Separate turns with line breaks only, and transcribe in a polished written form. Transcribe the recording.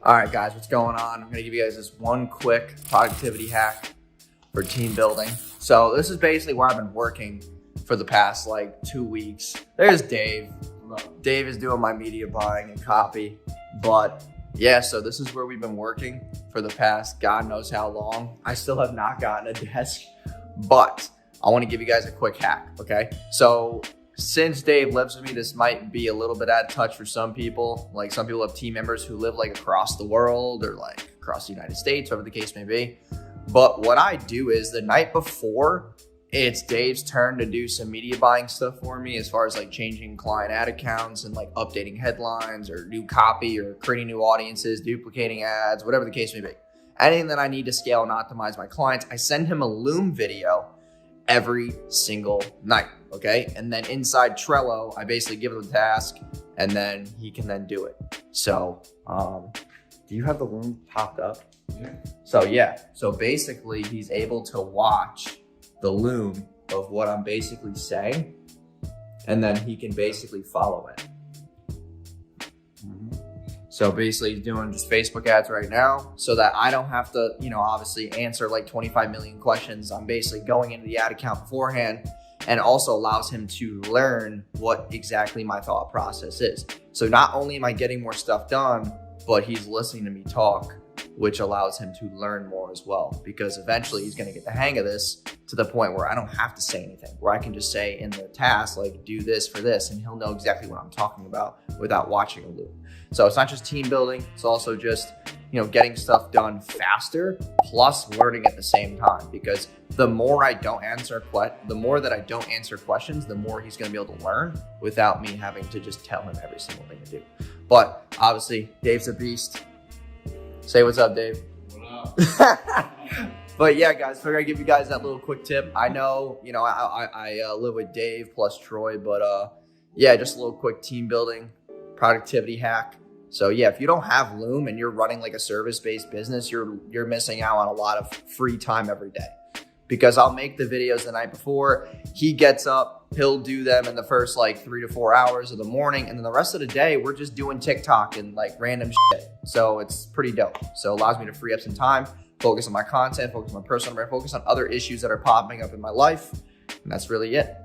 All right, guys, what's going on? I'm gonna give you guys this one quick productivity hack for team building. So this is basically where I've been working for the past like 2 weeks. There's Dave. Dave is doing my media buying and copy. But yeah, so this is where we've been working for the past God knows how long. I still have not gotten a desk, but I want to give you guys a quick hack, okay? So since Dave lives with me, this might be a little bit out of touch for some people. Like some people have team members who live like across the world or like across the United States, whatever the case may be. But what I do is the night before, it's Dave's turn to do some media buying stuff for me as far as like changing client ad accounts and like updating headlines or new copy or creating new audiences, duplicating ads, whatever the case may be. Anything that I need to scale and optimize my clients, I send him a Loom video every single night, okay? And then inside Trello, I basically give him the task and then he can then do it. So, do you have the Loom popped up?
Yeah.
So basically he's able to watch the Loom of what I'm basically saying, and then he can basically follow it. So basically he's doing just Facebook ads right now so that I don't have to, obviously answer like 25 million questions. I'm basically going into the ad account beforehand, and also allows him to learn what exactly my thought process is. So not only am I getting more stuff done, but he's listening to me talk, which allows him to learn more as well, because eventually he's going to get the hang of this to the point where I don't have to say anything, where I can just say in the task, like, do this for this, and he'll know exactly what I'm talking about without watching a loop. So it's not just team building, it's also just, getting stuff done faster plus learning at the same time, because the more that I don't answer questions, the more he's going to be able to learn without me having to just tell him every single thing to do. But obviously Dave's a beast. Say what's up, Dave.
What up?
But yeah, guys, figured I'd give you guys that little quick tip. I know, I live with Dave plus Troy, but yeah, just a little quick team building productivity hack. So yeah, if you don't have Loom and you're running like a service-based business, you're missing out on a lot of free time every day. Because I'll make the videos the night before. He gets up, he'll do them in the first like 3 to 4 hours of the morning. And then the rest of the day, we're just doing TikTok and like random shit. So it's pretty dope. So it allows me to free up some time, focus on my content, focus on my personal brand, focus on other issues that are popping up in my life. And that's really it.